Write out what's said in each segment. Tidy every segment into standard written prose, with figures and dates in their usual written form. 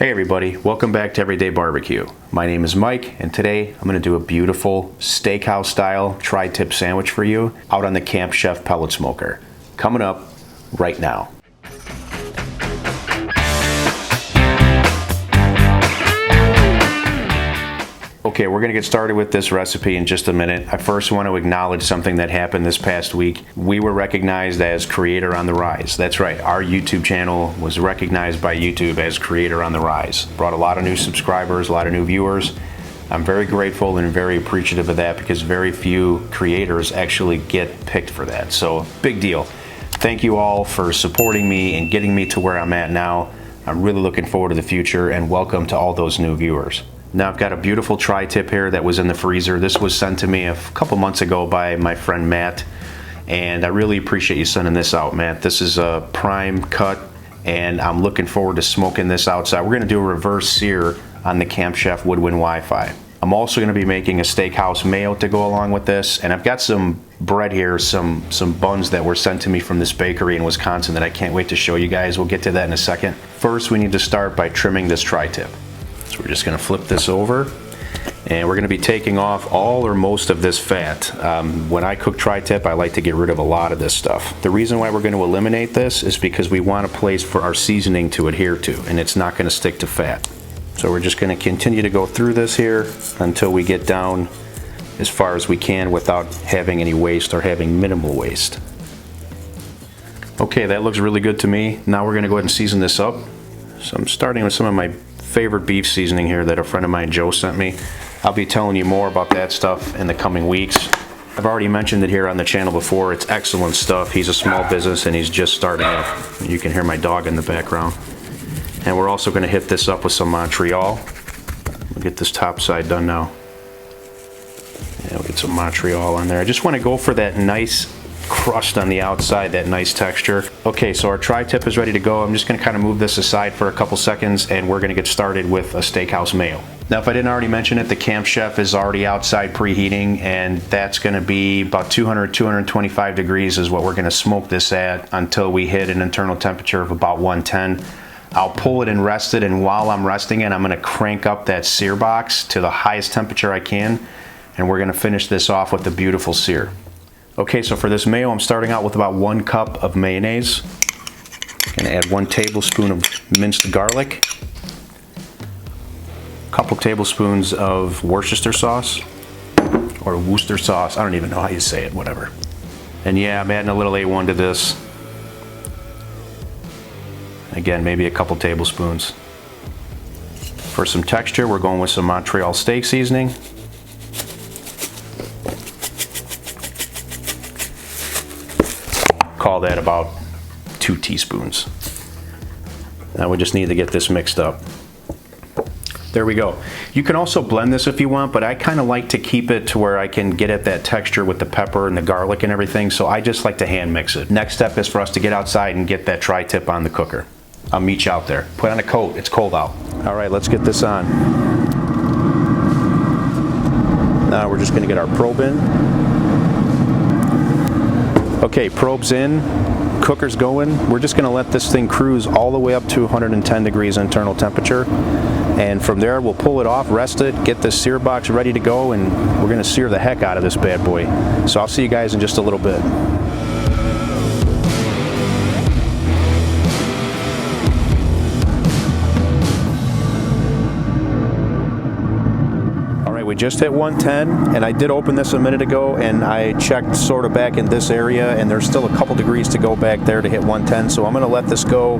Hey everybody, welcome back to Everyday Barbecue. My name is Mike, and today I'm going to do a beautiful steakhouse style tri-tip sandwich for you out on the Camp Chef pellet smoker. Coming up right now. Okay, we're gonna get started with this recipe in just a minute. I first want to acknowledge something that happened this past week. We were recognized as Creator on the Rise. That's right, our YouTube channel was recognized by YouTube as Creator on the Rise. Brought a lot of new subscribers, a lot of new viewers. I'm very grateful and very appreciative of that because very few creators actually get picked for that. So, big deal. Thank you all for supporting me and getting me to where I'm at now. I'm really looking forward to the future, and welcome to all those new viewers. Now I've got a beautiful tri-tip here that was in the freezer. This was sent to me a couple months ago by my friend Matt, and I really appreciate you sending this out, Matt. This is a prime cut, and I'm looking forward to smoking this outside. We're going to do a reverse sear on the Camp Chef Woodwind WiFi. I'm also going to be making a steakhouse mayo to go along with this, and I've got some bread here, some buns that were sent to me from this bakery in Wisconsin that I can't wait to show you guys. We'll get to that in a second. First, we need to start by trimming this tri-tip. So we're just going to flip this over, and we're going to be taking off all or most of this fat. When I cook tri-tip, I like to get rid of a lot of this stuff. The reason why we're going to eliminate this is because we want a place for our seasoning to adhere to, and it's not going to stick to fat. So we're just going to continue to go through this here until we get down as far as we can without having any waste or having minimal waste. Okay, that looks really good to me. Now we're going to go ahead and season this up. So I'm starting with some of my favorite beef seasoning here that a friend of mine, Joe, sent me. I'll be telling you more about that stuff in the coming weeks. I've already mentioned it here on the channel before. It's excellent stuff. He's a small business and he's just starting up. You can hear my dog in the background. And we're also going to hit this up with some Montreal. We'll get this top side done now. Yeah, we'll get some Montreal on there. I just want to go for that nice crust on the outside, that nice texture. Okay, so our tri-tip is ready to go. I'm just going to kind of move this aside for a couple seconds, and we're going to get started with a steakhouse mayo. Now, if I didn't already mention it, the Camp Chef is already outside preheating, and that's going to be about 200, 225 degrees is what we're going to smoke this at until we hit an internal temperature of about 110. I'll pull it and rest it, and while I'm resting it, I'm going to crank up that sear box to the highest temperature I can, and we're going to finish this off with a beautiful sear. Okay, so for this mayo, I'm starting out with about 1 cup of mayonnaise. I'm going to add 1 tablespoon of minced garlic, a couple tablespoons of Worcester sauce, or Worcester sauce, I don't even know how you say it, whatever. And yeah, I'm adding a little A1 to this. Again, maybe a couple tablespoons. For some texture, we're going with some Montreal steak seasoning. Call that about 2 teaspoons. Now we just need to get this mixed up. There we go. You can also blend this if you want, but I kind of like to keep it to where I can get at that texture with the pepper and the garlic and everything, so I just like to hand mix it. Next step is for us to get outside and get that tri-tip on the cooker. I'll meet you out there. Put on a coat, it's cold out. All right, let's get this on. Now we're just gonna get our probe in. Okay, probe's in, cooker's going. We're just going to let this thing cruise all the way up to 110 degrees internal temperature. And from there, we'll pull it off, rest it, get this sear box ready to go, and we're going to sear the heck out of this bad boy. So I'll see you guys in just a little bit. We just hit 110, and I did open this a minute ago, and I checked sort of back in this area, and there's still a couple degrees to go back there to hit 110, so I'm going to let this go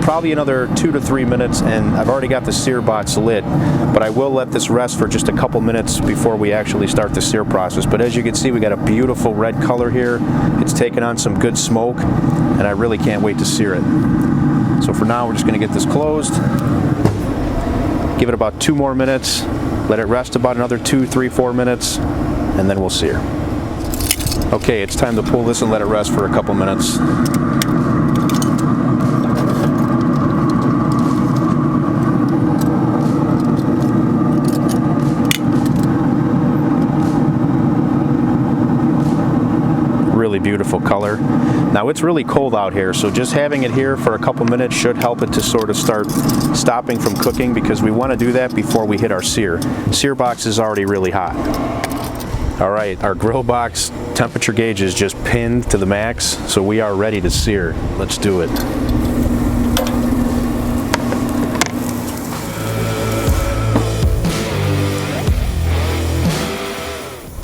probably another 2 to 3 minutes, and I've already got the sear box lit, but I will let this rest for just a couple minutes before we actually start the sear process. But as you can see, we got a beautiful red color here. It's taken on some good smoke, and I really can't wait to sear it. So for now, we're just going to get this closed, give it about 2 more minutes, let it rest about another 2, 3, 4 minutes, and then we'll sear. Okay, it's time to pull this and let it rest for a couple minutes. beautiful color. Now it's really cold out here, so just having it here for a couple minutes should help it to sort of start stopping from cooking, because we want to do that before we hit our sear. Sear box is already really hot. All right, our grill box temperature gauge is just pinned to the max, so we are ready to sear. Let's do it.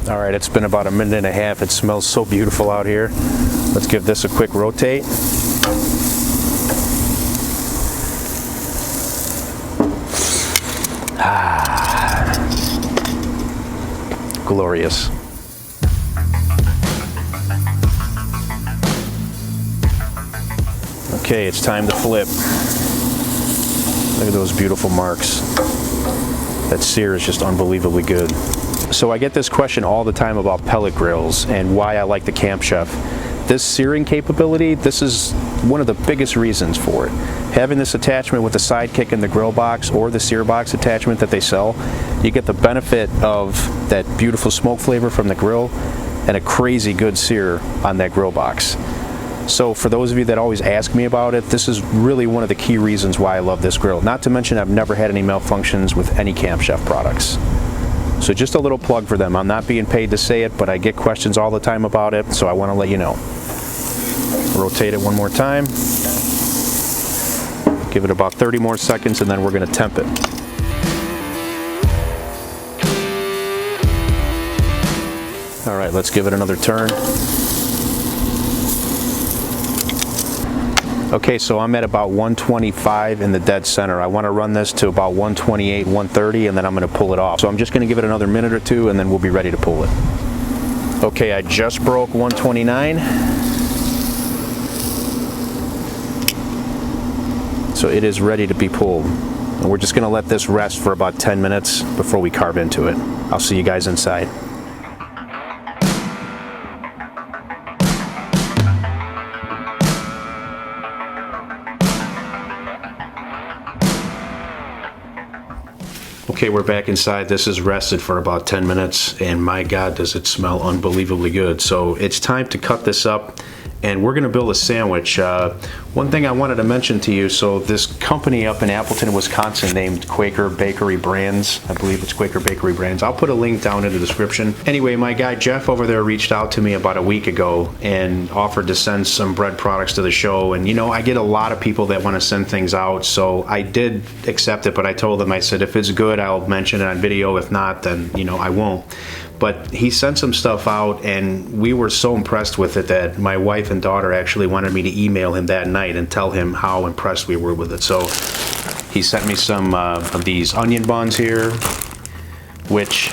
All right, it's been about a minute and a half. It smells so beautiful out here. Let's give this a quick rotate. Glorious. Okay, it's time to flip. Look at those beautiful marks. That sear is just unbelievably good. So I get this question all the time about pellet grills and why I like the Camp Chef. This searing capability, this is one of the biggest reasons for it. Having this attachment with the sidekick in the grill box or the sear box attachment that they sell, you get the benefit of that beautiful smoke flavor from the grill and a crazy good sear on that grill box. So for those of you that always ask me about it, this is really one of the key reasons why I love this grill. Not to mention I've never had any malfunctions with any Camp Chef products. So just a little plug for them. I'm not being paid to say it, but I get questions all the time about it, so I want to let you know. Rotate it one more time. Give it about 30 more seconds, and then we're going to temp it. All right, let's give it another turn. Okay, so I'm at about 125 in the dead center. I want to run this to about 128, 130, and then I'm going to pull it off. So I'm just going to give it another minute or two, and then we'll be ready to pull it. Okay, I just broke 129. So it is ready to be pulled. And we're just going to let this rest for about 10 minutes before we carve into it. I'll see you guys inside. Okay, we're back inside. This is rested for about 10 minutes, and my God, does it smell unbelievably good. So it's time to cut this up, and we're gonna build a sandwich. One thing I wanted to mention to you, so this company up in Appleton, Wisconsin, named Quaker Bakery Brands, I believe it's Quaker Bakery Brands. I'll put a link down in the description. Anyway, my guy Jeff over there reached out to me about a week ago and offered to send some bread products to the show. And you know, I get a lot of people that want to send things out, so I did accept it, but I told him, I said, if it's good, I'll mention it on video. If not, then, you know, I won't. But he sent some stuff out, and we were so impressed with it that my wife and daughter actually wanted me to email him that night and tell him how impressed we were with it. So he sent me some of these onion buns here, which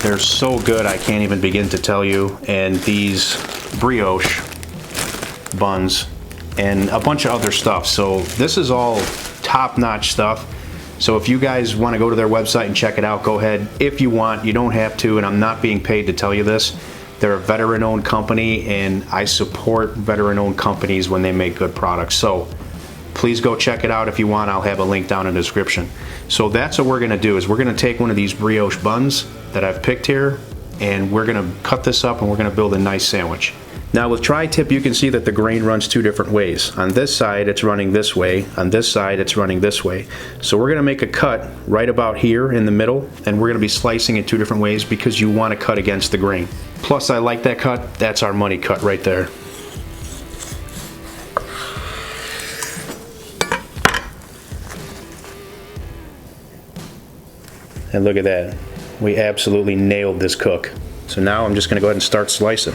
they're so good I can't even begin to tell you, and these brioche buns and a bunch of other stuff. So this is all top-notch stuff. So if you guys want to go to their website and check it out, go ahead. If you want, you don't have to, and I'm not being paid to tell you this. They're a veteran-owned company, and I support veteran-owned companies when they make good products. So please go check it out if you want. I'll have a link down in the description. So that's what we're going to do, is we're going to take one of these brioche buns that I've picked here, and we're going to cut this up, and we're going to build a nice sandwich. Now with tri-tip, you can see that the grain runs two different ways. On this side, it's running this way. On this side, it's running this way. So we're gonna make a cut right about here in the middle, and we're gonna be slicing it two different ways because you wanna cut against the grain. Plus, I like that cut. That's our money cut right there. And look at that. We absolutely nailed this cook. So now I'm just gonna go ahead and start slicing.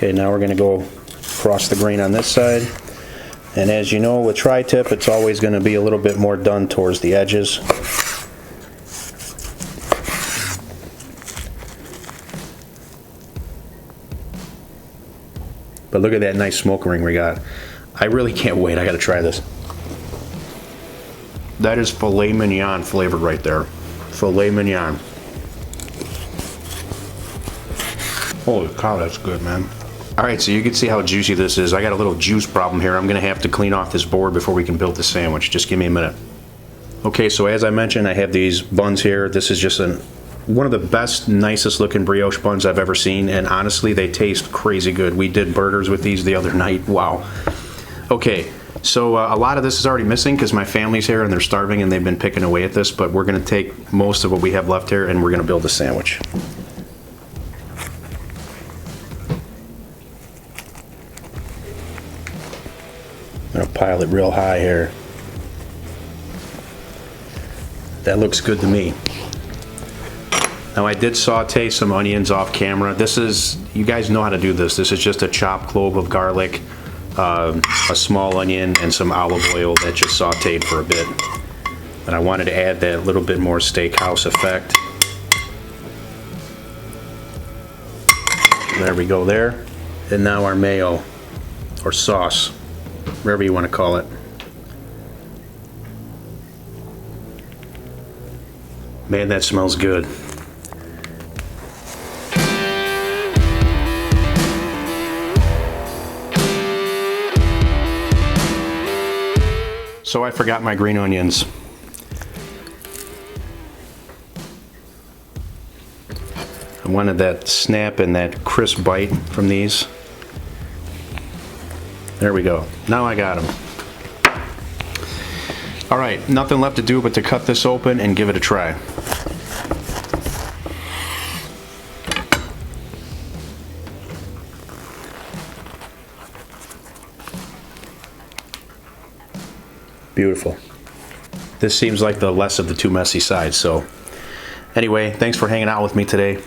Okay, now we're going to go across the grain on this side. And as you know, with tri-tip, it's always going to be a little bit more done towards the edges. But look at that nice smoke ring we got. I really can't wait. I got to try this. That is filet mignon flavored right there. Filet mignon. Holy cow, that's good, man. All right, so you can see how juicy this is. I got a little juice problem here. I'm gonna have to clean off this board before we can build the sandwich. Just give me a minute. Okay, so as I mentioned, I have these buns here. This is just one of the best, nicest looking brioche buns I've ever seen, and honestly, they taste crazy good. We did burgers with these the other night. Wow. Okay, so a lot of this is already missing because my family's here and they're starving and they've been picking away at this, but we're gonna take most of what we have left here and we're gonna build a sandwich. I'm gonna pile it real high here. That looks good to me. Now I did saute some onions off camera. This is, you guys know how to do this. This is just a chopped clove of garlic, a small onion, and some olive oil that just sauteed for a bit. And I wanted to add that little bit more steakhouse effect. There we go there. And now our mayo, or sauce, whatever you want to call it. Man, that smells good. So I forgot my green onions. I wanted that snap and that crisp bite from these. There we go. Now I got them. All right, nothing left to do but to cut this open and give it a try. Beautiful. This seems like the less of the two messy sides. So anyway, thanks for hanging out with me today.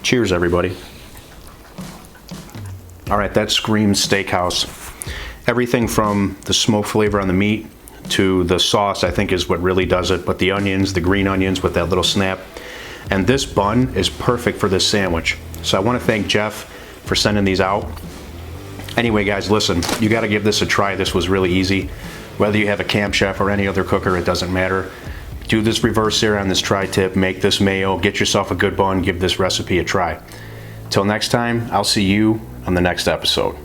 Cheers, everybody. All right, that screams steakhouse. Everything from the smoke flavor on the meat to the sauce, I think, is what really does it. But the onions, the green onions with that little snap. And this bun is perfect for this sandwich. So I want to thank Jeff for sending these out. Anyway, guys, listen, you got to give this a try. This was really easy. Whether you have a Camp Chef or any other cooker, it doesn't matter. Do this reverse sear on this tri-tip, make this mayo, get yourself a good bun, give this recipe a try. Till next time, I'll see you on the next episode.